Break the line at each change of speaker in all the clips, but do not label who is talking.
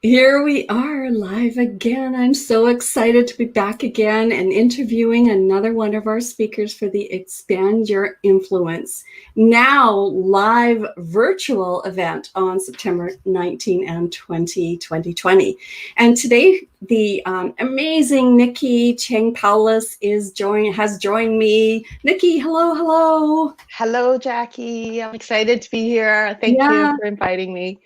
Here we are live again. I'm so excited to be back again and interviewing another one of our speakers for the Expand Your Influence Now live virtual event on September 19 and 20, 2020. And today, the amazing Nicki Chang-Powless has joined me. Nicki, hello, hello.
Hello, Jackie. I'm excited to be here. Thank you
Yeah.
for inviting me.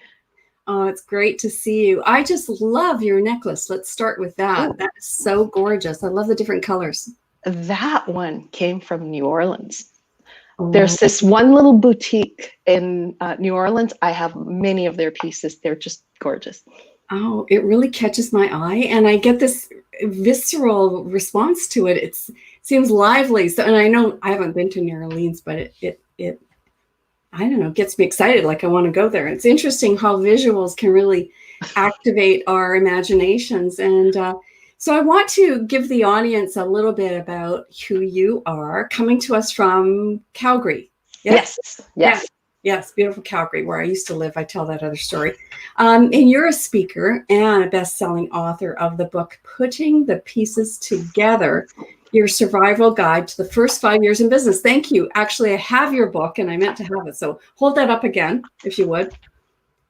Oh, it's great to see you. I just love your necklace. Let's start with that.
Ooh,
That is so gorgeous. I love the different colors.
that one came from New Orleans.
Oh,
There's this one little boutique in New Orleans. I have many of their pieces. They're just gorgeous.
oh, it really catches my eye, and I get this visceral response to it. It seems lively. So, and I know I haven't been to New Orleans, but it I don't know, gets me excited. Like I want to go there. It's interesting how visuals can really activate our imaginations. And so I want to give the audience a little bit about who you are, coming to us from Calgary. Yes?
Yes,
Yeah.
yes.
Yes, beautiful Calgary, where I used to live. I tell that other story. And you're a speaker and a best-selling author of the book, Putting the Pieces Together, Your Survival Guide to the First 5 Years in Business. Thank you. Actually, I have your book and I meant to have it. So hold that up again, if you would.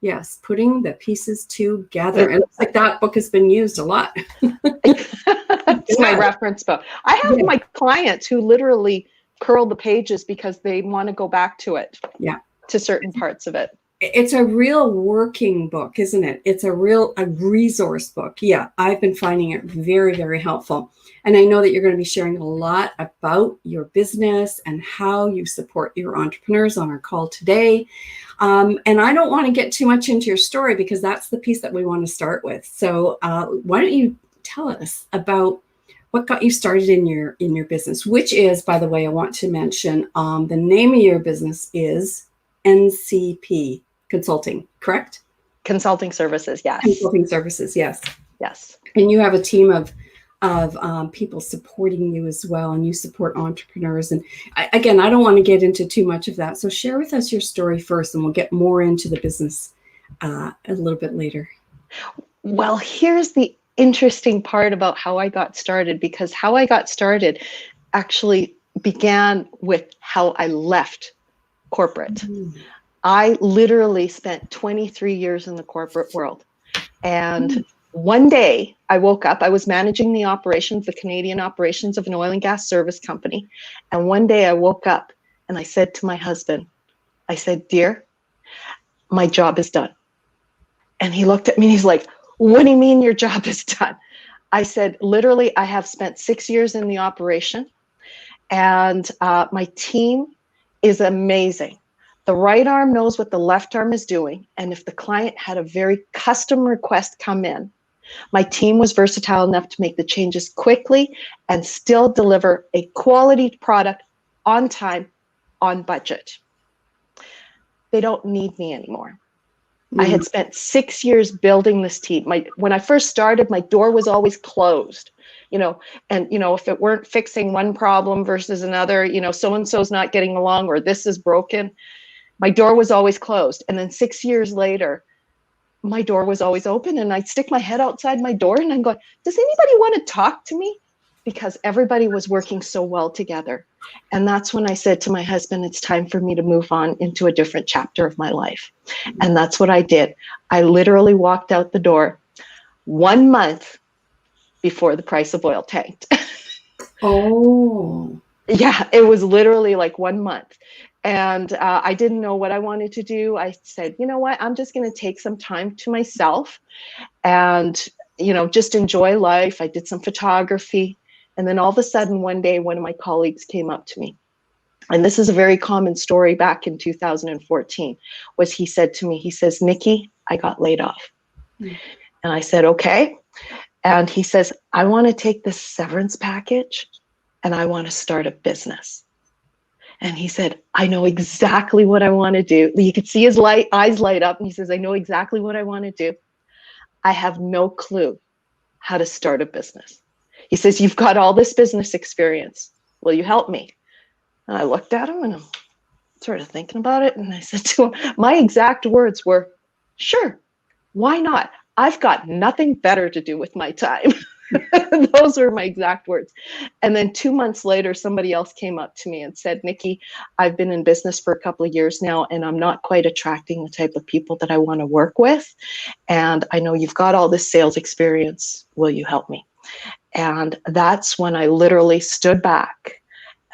Yes, Putting the Pieces Together. And it looks like that book has been used a lot.
It's my
Yeah.
reference book. I have
Yeah.
my clients who literally curl the pages because they want to go back to it,
Yeah.
to certain parts of it.
It's a real working book, isn't it? It's a resource book. Yeah, I've been finding it very, very helpful. And I know that you're going to be sharing a lot about your business and how you support your entrepreneurs on our call today. And I don't want to get too much into your story because that's the piece that we want to start with. So why don't you tell us about what got you started in your business, which is, by the way, I want to mention the name of your business is NCP Consulting, correct?
Consulting services, yes.
Consulting services, yes.
Yes.
And you have a team of people supporting you as well, and you support entrepreneurs. And again, I don't want to get into too much of that. So share with us your story first, and we'll get more into the business a little bit later.
Well, here's the interesting part about how I got started, because how I got started actually began with how I left corporate.
Mm.
I literally spent 23 years in the corporate world. And one day I woke up, I was managing the operations, the Canadian operations of an oil and gas service company. And one day I woke up and I said to my husband, I said, dear, my job is done. And he looked at me and he's like, what do you mean your job is done? I said, literally, I have spent 6 years in the operation and my team is amazing. The right arm knows what the left arm is doing. And if the client had a very custom request come in, my team was versatile enough to make the changes quickly and still deliver a quality product on time, on budget. They don't need me anymore. I had spent 6 years building this team. When I first started, my door was always closed, and if it weren't fixing one problem versus another, so-and-so's not getting along or this is broken, my door was always closed. And then 6 years later, my door was always open and I'd stick my head outside my door and I'm going, does anybody want to talk to me? Because everybody was working so well together. And that's when I said to my husband, it's time for me to move on into a different chapter of my life. And that's what I did. I literally walked out the door 1 month before the price of oil tanked.
Oh.
Yeah, it was literally like 1 month. And I didn't know what I wanted to do. I said, you know what, I'm just going to take some time to myself and, just enjoy life. I did some photography. And then all of a sudden, one day, one of my colleagues came up to me. And this is a very common story back in 2014, was he said to me, he says, Nicki, I got laid off. And I said, okay. And he says, I want to take this severance package and I want to start a business. And he said, I know exactly what I want to do. You could see his eyes light up. And he says, I know exactly what I want to do. I have no clue how to start a business. He says, you've got all this business experience. Will you help me? And I looked at him and I'm sort of thinking about it. And I said to him, my exact words were, sure, why not? I've got nothing better to do with my time. Those were my exact words. And then 2 months later, somebody else came up to me and said, Nicki, I've been in business for a couple of years now, and I'm not quite attracting the type of people that I want to work with. And I know you've got all this sales experience. Will you help me? And that's when I literally stood back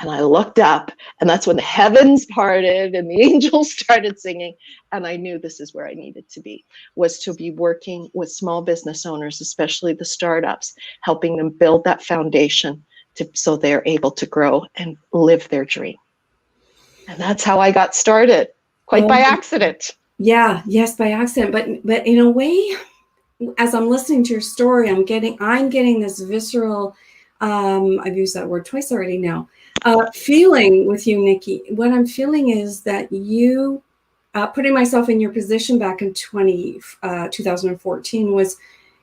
and I looked up, and that's when the heavens parted and the angels started singing. And I knew this is where I needed to be, was to be working with small business owners, especially the startups, helping them build that foundation so they're able to grow and live their dream. And that's how I got started, quite by accident.
Yeah, yes, by accident. But in a way, as I'm listening to your story, I'm getting this visceral, I've used that word twice already now, feeling with you, Nicki. What I'm feeling is that you, putting myself in your position back in 2014, was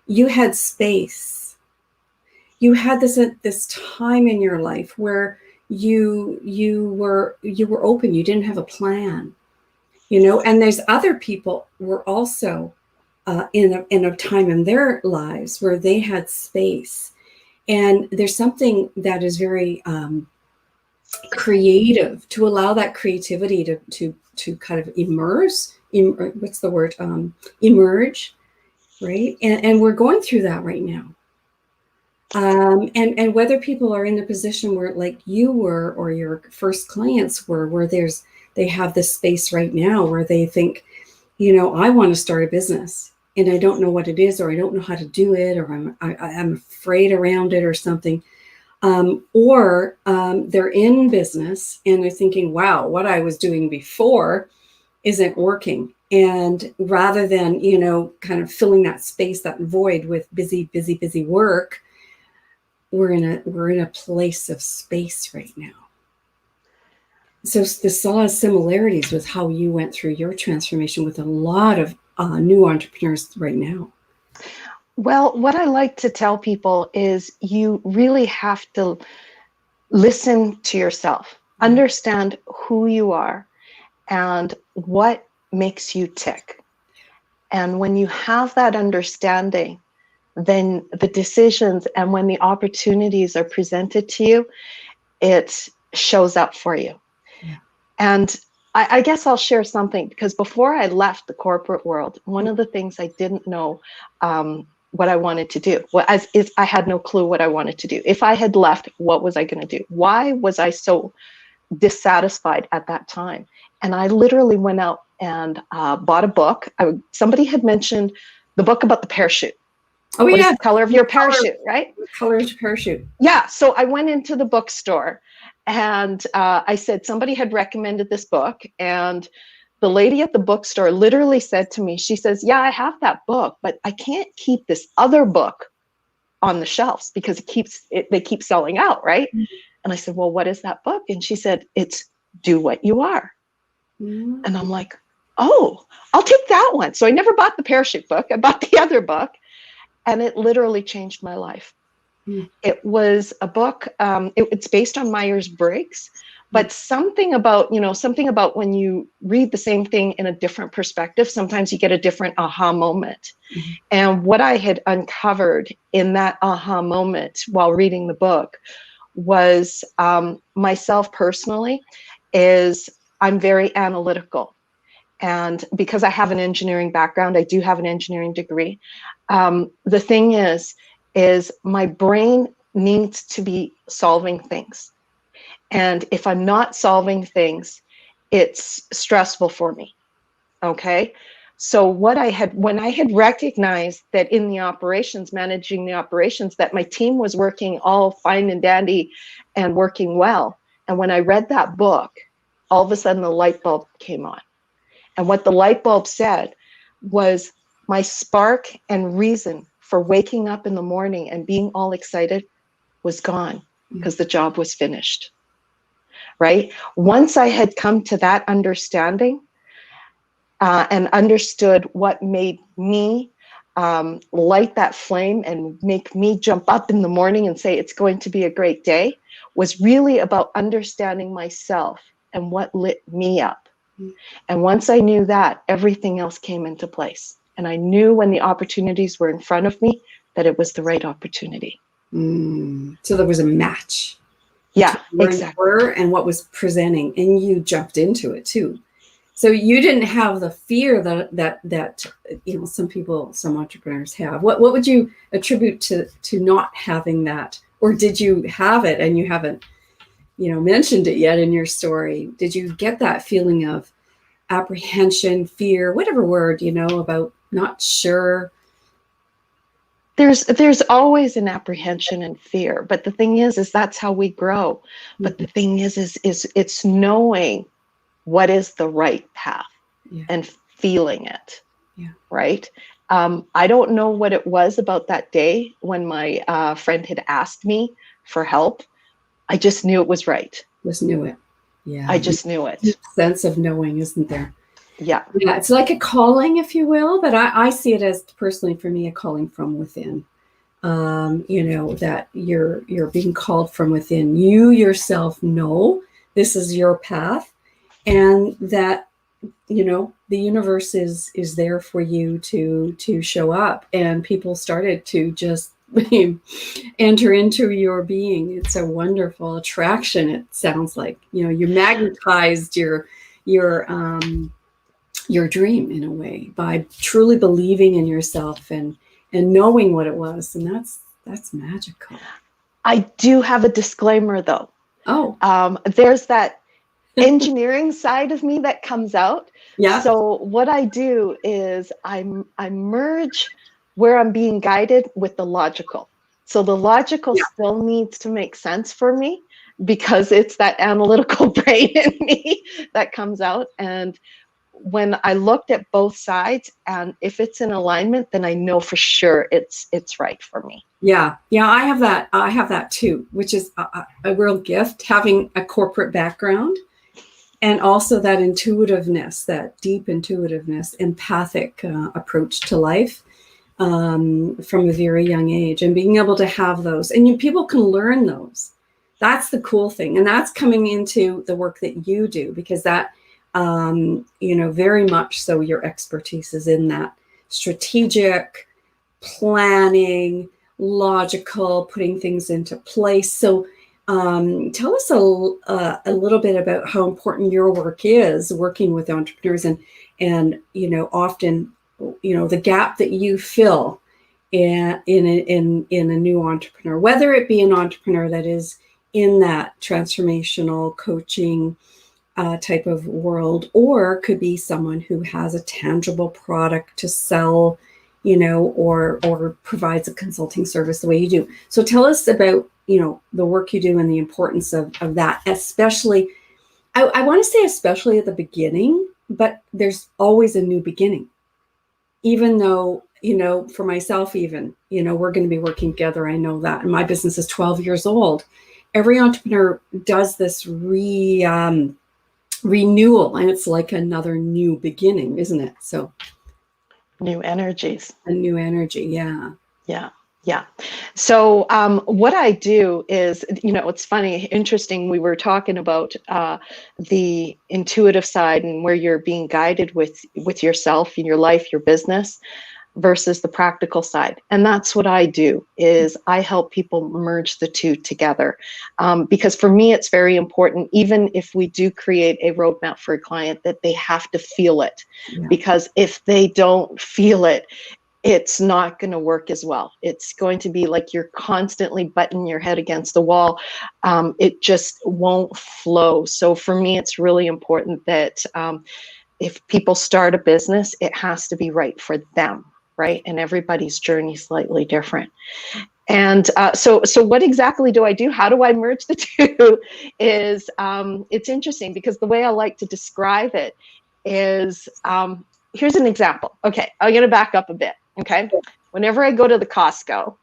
you had space. You had this time in your life where you were open. You didn't have a plan, and there's other people were also in a time in their lives where they had space. And there's something that is very creative to allow that creativity to kind of emerge, right? And we're going through that right now. And whether people are in the position where, like you were, or your first clients were, where they have this space right now where they think, I want to start a business and I don't know what it is, or I don't know how to do it, or I'm afraid around it or something. Or they're in business and they're thinking, wow, what I was doing before isn't working. And rather than, kind of filling that space, that void with busy work, we're in a place of space right now. So there's a lot of similarities with how you went through your transformation with a lot of new entrepreneurs right now.
Well, what I like to tell people is you really have to listen to yourself, understand who you are and what makes you tick. And when you have that understanding, then the decisions and when the opportunities are presented to you, it shows up for you. Yeah. And I guess I'll share something, because before I left the corporate world, one of the things I didn't know what I wanted to do. I had no clue what I wanted to do. If I had left, what was I going to do? Why was I so dissatisfied at that time? And I literally went out and bought a book. Somebody had mentioned the book about the parachute.
Oh,
what
yeah.
Is the color of your parachute, right?
The color of your parachute.
Yeah. So I went into the bookstore and I said, somebody had recommended this book. And the lady at the bookstore literally said to me, she says, yeah, I have that book, but I can't keep this other book on the shelves because they keep selling out, right? Mm-hmm. And I said, well, what is that book? And she said, it's Do What You Are. Mm-hmm. And I'm like, oh, I'll take that one. So I never bought the parachute book. I bought the other book. And it literally changed my life. Mm. It was a book, it's based on Myers-Briggs, but something about when you read the same thing in a different perspective, sometimes you get a different aha moment. Mm-hmm. And what I had uncovered in that aha moment while reading the book was myself personally is I'm very analytical. And because I have an engineering background, I do have an engineering degree. The thing is my brain needs to be solving things. And if I'm not solving things, it's stressful for me. Okay. So when I had recognized that in the operations, managing the operations, that my team was working all fine and dandy and working well. And when I read that book, all of a sudden the light bulb came on. And what the light bulb said was my spark and reason for waking up in the morning and being all excited was gone because the job was finished, right? Once I had come to that understanding and understood what made me light that flame and make me jump up in the morning and say it's going to be a great day, was really about understanding myself and what lit me up. And once I knew that, everything else came into place. And I knew when the opportunities were in front of me that it was the right opportunity.
So there was a match.
Yeah,
Where
exactly.
you were and what was presenting, and you jumped into it too. So you didn't have the fear that some people, some entrepreneurs have. What would you attribute to not having that, or did you have it and you haven't mentioned it yet in your story? Did you get that feeling of apprehension, fear, whatever word about not sure?
There's always an apprehension and fear, but the thing is that's how we grow. But the thing is it's knowing what is the right path and feeling it.
Yeah.
Right. I don't know what it was about that day when my friend had asked me for help. I just knew it was right.
Just knew it. Yeah.
I just knew it.
Sense of knowing, isn't there?
Yeah.
Yeah, it's like a calling, if you will, but I see it as, personally for me, a calling from within. That you're being called from within. You yourself know this is your path, and that the universe is there for you to show up. And people started to just enter into your being. It's a wonderful attraction. It sounds like you magnetized your dream in a way by truly believing in yourself and knowing what it was. And that's magical.
I do have a disclaimer though.
Oh.
There's that engineering side of me that comes out.
Yeah.
So what I do is I merge where I'm being guided with the logical. So the logical still needs to make sense for me because it's that analytical brain in me that comes out. And when I looked at both sides, and if it's in alignment, then I know for sure it's right for me.
Yeah. I have that too, which is a real gift, having a corporate background, and also that intuitiveness, that deep intuitiveness, empathic approach to life from a very young age, and being able to have those. And people can learn those. That's the cool thing. And that's coming into the work that you do, because that very much so your expertise is in that strategic planning, logical, putting things into place. So tell us a little bit about how important your work is, working with entrepreneurs, and often the gap that you fill in a new entrepreneur, whether it be an entrepreneur that is in that transformational coaching type of world, or could be someone who has a tangible product to sell, or provides a consulting service the way you do. So tell us about, the work you do and the importance of that, especially, I want to say especially at the beginning, but there's always a new beginning. Even though, for myself, even, we're going to be working together. I know that. And my business is 12 years old. Every entrepreneur does this renewal, and it's like another new beginning, isn't it? So
new energies.
A new energy. Yeah.
So what I do is, it's funny, interesting. We were talking about the intuitive side and where you're being guided with yourself in your life, your business, versus the practical side. And that's what I do, is I help people merge the two together. Because for me, it's very important, even if we do create a roadmap for a client, that they have to feel it. Yeah. Because if they don't feel it, it's not going to work as well. It's going to be like you're constantly butting your head against the wall. It just won't flow. So for me, it's really important that if people start a business, it has to be right for them. Right? And everybody's journey is slightly different. And so what exactly do I do? How do I merge the two? Is it's interesting, because the way I like to describe it is, here's an example. Okay, I'm going to back up a bit. Okay, whenever I go to the Costco,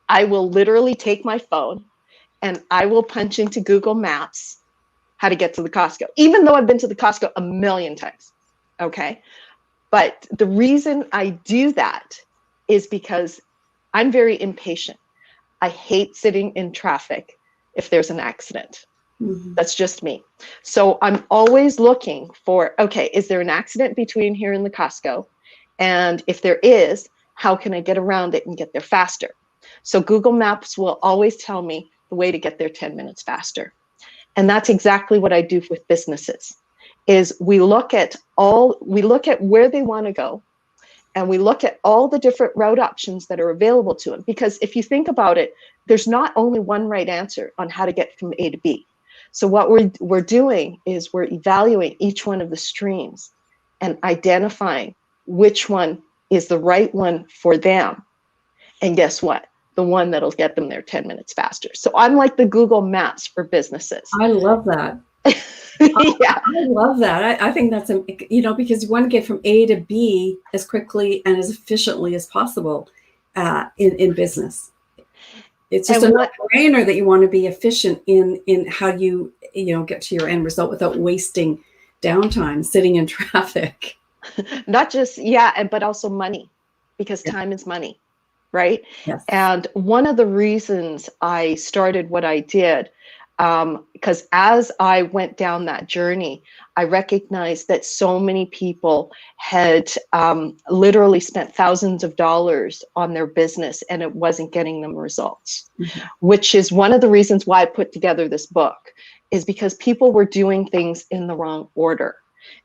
I will literally take my phone and I will punch into Google Maps how to get to the Costco, even though I've been to the Costco a million times. Okay. But the reason I do that is because I'm very impatient. I hate sitting in traffic if there's an accident. Mm-hmm. That's just me. So I'm always looking for, okay, is there an accident between here and the Costco? And if there is, how can I get around it and get there faster? So Google Maps will always tell me the way to get there 10 minutes faster. And that's exactly what I do with businesses, is we look at where they want to go, and we look at all the different route options that are available to them. Because if you think about it, there's not only one right answer on how to get from A to B. So what we're doing is we're evaluating each one of the streams and identifying which one is the right one for them. And guess what? The one that'll get them there 10 minutes faster. So I'm like the Google Maps for businesses.
I love that.
Yeah.
I love that. I think that's, because you want to get from A to B as quickly and as efficiently as possible in business. It's just a no-brainer that you want to be efficient in how you get to your end result without wasting downtime sitting in traffic.
Not just, but also money, because time is money, right?
Yes.
And one of the reasons I started what I did, because as I went down that journey, I recognized that so many people had literally spent thousands of dollars on their business and it wasn't getting them results, which is one of the reasons why I put together this book, is because people were doing things in the wrong order.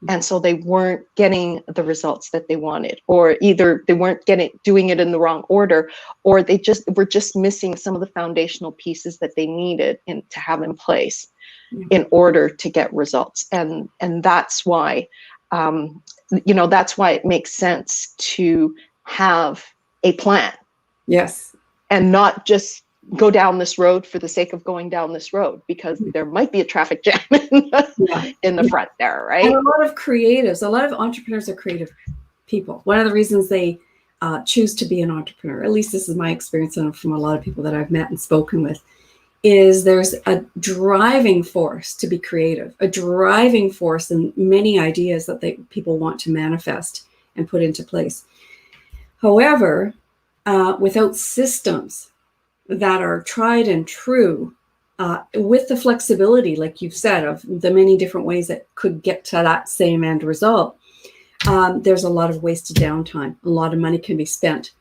And so they weren't getting the results that they wanted, or either they weren't doing it in the wrong order, or they were just missing some of the foundational pieces that they needed to have in place in order to get results. And that's why, that's why it makes sense to have a plan.
Yes.
And not just go down this road for the sake of going down this road, because there might be a traffic jam in the front there, right?
And a lot of entrepreneurs are creative people. One of the reasons they choose to be an entrepreneur, at least this is my experience and from a lot of people that I've met and spoken with, is there's a driving force to be creative, a driving force in many ideas that people want to manifest and put into place. However, without systems that are tried and true, with the flexibility, like you've said, of the many different ways that could get to that same end result, there's a lot of wasted downtime. A lot of money can be spent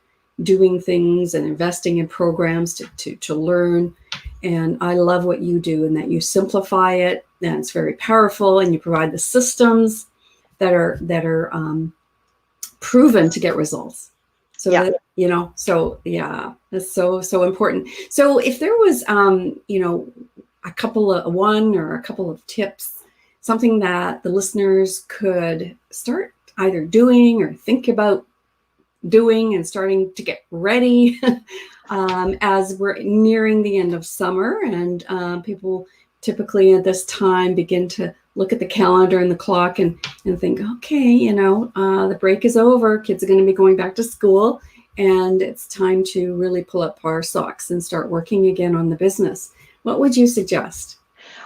doing things and investing in programs to learn. And I love what you do, and that you simplify it, and it's very powerful, and you provide the systems that are proven to get results. So that's so important. So if there was, a couple of tips, something that the listeners could start either doing or think about doing and starting to get ready as we're nearing the end of summer, and people typically at this time begin to look at the calendar and the clock and think, okay, the break is over. Kids are going to be going back to school, and it's time to really pull up our socks and start working again on the business. What would you suggest?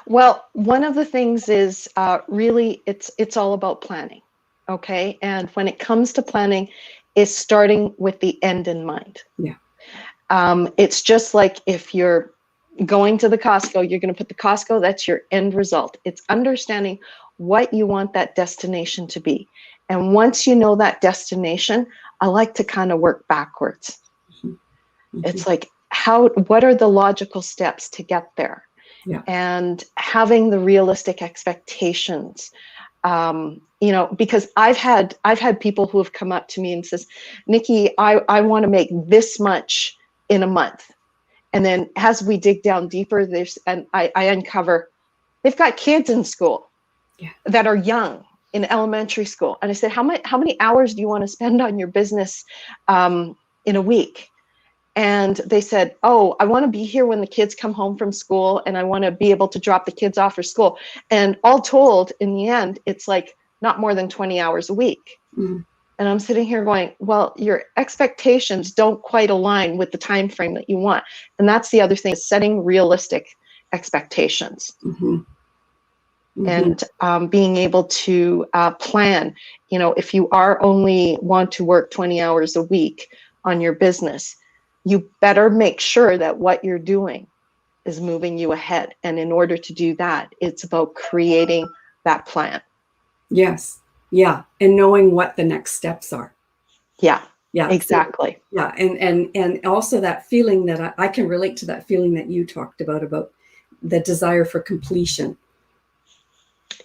Well, one of the things is really it's all about planning. Okay. And when it comes to planning, it's starting with the end in mind.
Yeah.
It's just like if you're going to the Costco, you're going to put the Costco, that's your end result. It's understanding what you want that destination to be. And once you know that destination, I like to kind of work backwards. Mm-hmm. It's like, what are the logical steps to get there?
Yeah.
And having the realistic expectations, because I've had people who have come up to me and says, Nicki, I want to make this much in a month. And then as we dig down deeper, I uncover they've got kids in school that are young, in elementary school. And I said, how many hours do you want to spend on your business in a week? And they said, oh, I want to be here when the kids come home from school, and I want to be able to drop the kids off for school. And all told, in the end, it's like not more than 20 hours a week. Mm. And I'm sitting here going, well, your expectations don't quite align with the time frame that you want. And that's the other thing, is setting realistic expectations. Mm-hmm. Mm-hmm. And being able to plan, if you only want to work 20 hours a week on your business, you better make sure that what you're doing is moving you ahead. And in order to do that, it's about creating that plan.
Yes. Yeah. And knowing what the next steps are.
Yeah,
Yeah,
exactly.
so, yeah, and also that feeling that I can relate to, that feeling that you talked about the desire for completion.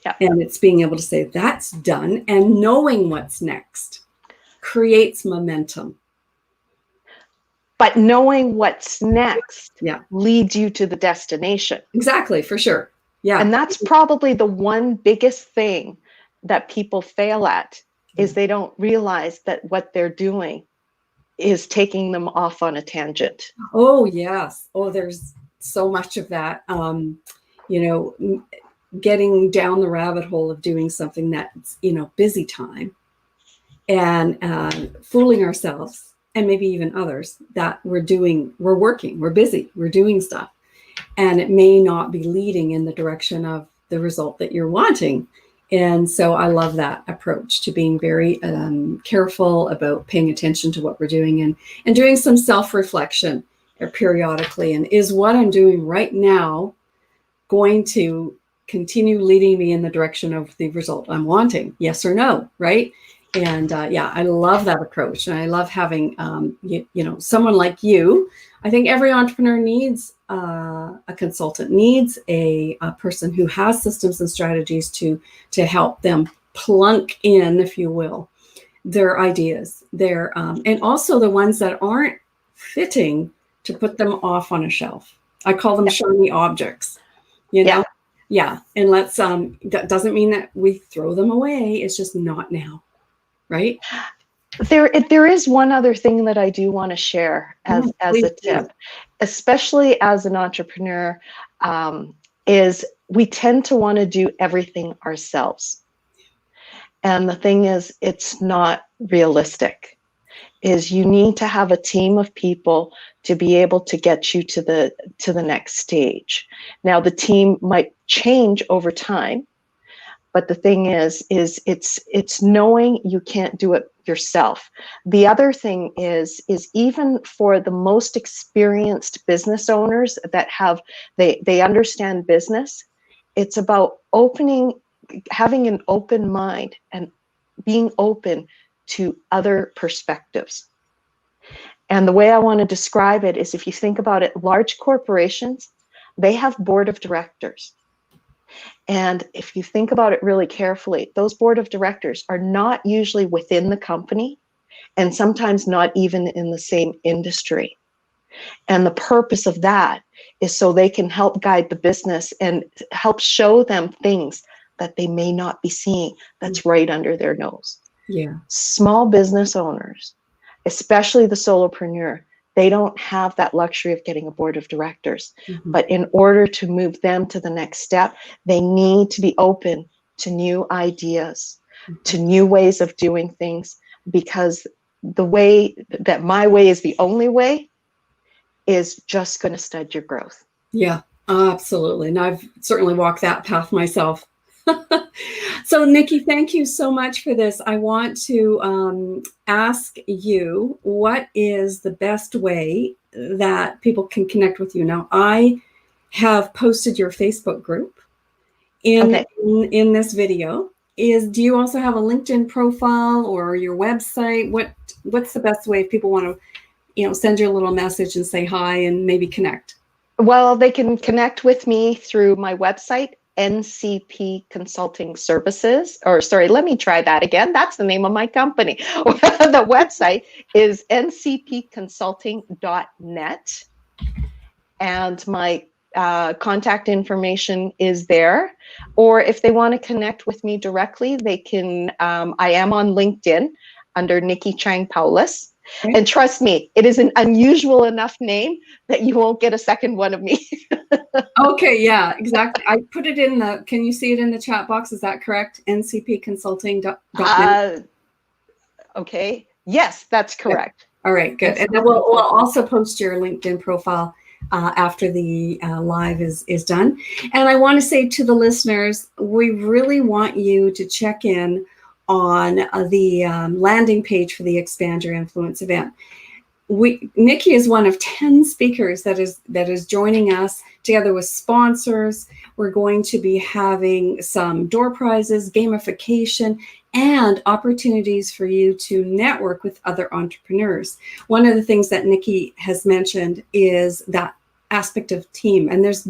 Yeah.
And it's being able to say that's done, and knowing what's next creates momentum.
But knowing what's next
Yeah,
leads you to the destination.
exactly, for sure. Yeah.
And that's probably the one biggest thing that people fail at, is they don't realize that what they're doing is taking them off on a tangent.
Oh, yes. Oh, there's so much of that. You know, getting down the rabbit hole of doing something that's, busy time, and fooling ourselves and maybe even others that we're working, we're busy, we're doing stuff. And it may not be leading in the direction of the result that you're wanting. And so I love that approach to being very careful about paying attention to what we're doing, and doing some self-reflection periodically. And is what I'm doing right now going to continue leading me in the direction of the result I'm wanting? Yes or no, right? And yeah, I love that approach. And I love having, someone like you. I think every entrepreneur needs a consultant, needs a person who has systems and strategies to help them plunk in, if you will, their ideas, and also the ones that aren't fitting, to put them off on a shelf. I call them shiny objects, Yeah. And that doesn't mean that we throw them away. It's just not now. Right?
There is one other thing that I do want to share as a tip, especially as an entrepreneur, is we tend to want to do everything ourselves. And the thing is, it's not realistic. Is you need to have a team of people to be able to get you to the next stage. Now, the team might change over time, but the thing is it's knowing you can't do it yourself. The other thing is even for the most experienced business owners that they understand business, it's about having an open mind and being open to other perspectives. And the way I want to describe it is, if you think about it, large corporations, they have board of directors. And if you think about it really carefully, those board of directors are not usually within the company, and sometimes not even in the same industry. And the purpose of that is so they can help guide the business and help show them things that they may not be seeing, that's right under their nose.
Yeah.
Small business owners, especially the solopreneur, they don't have that luxury of getting a board of directors. Mm-hmm. But in order to move them to the next step, they need to be open to new ideas, mm-hmm. to new ways of doing things, because the way that my way is the only way is just going to stud your growth.
Yeah, absolutely. And I've certainly walked that path myself. So, Nicki, thank you so much for this. I want to ask you, what is the best way that people can connect with you? Now, I have posted your Facebook group in this video. Do you also have a LinkedIn profile or your website? What's the best way if people want to, send you a little message and say hi and maybe connect?
Well, they can connect with me through my website, NCP Consulting Services, or sorry, let me try that again. That's the name of my company. The website is ncpconsulting.net, and my contact information is there. Or if they want to connect with me directly, they can. I am on LinkedIn under Nicki Chang-Powless. Okay. And trust me, it is an unusual enough name that you won't get a second one of me.
Okay, yeah, exactly. I put it can you see it in the chat box? Is that correct? ncpconsulting.net.
Okay. Yes, that's correct.
Good. All right, good. And then we'll also post your LinkedIn profile after the live is done. And I want to say to the listeners, we really want you to check in on the landing page for the Expand Your Influence event. Nicki is one of 10 speakers that is joining us, together with sponsors. We're going to be having some door prizes, gamification, and opportunities for you to network with other entrepreneurs. One of the things that Nicki has mentioned is that aspect of team, and there's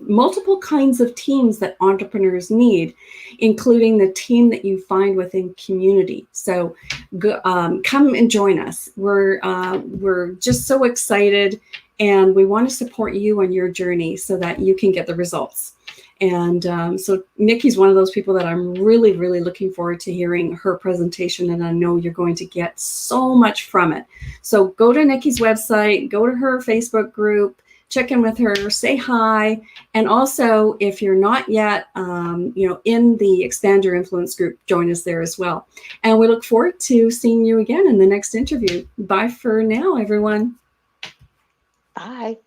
multiple kinds of teams that entrepreneurs need, including the team that you find within community. So come and join us. We're just so excited, and we want to support you on your journey so that you can get the results. And so Nicki's one of those people that I'm really, really looking forward to hearing her presentation, and I know you're going to get so much from it. So go to Nicki's website, go to her Facebook group, check in with her, say hi. And also, if you're not yet, in the Expand Your Influence group, join us there as well. And we look forward to seeing you again in the next interview. Bye for now, everyone.
Bye.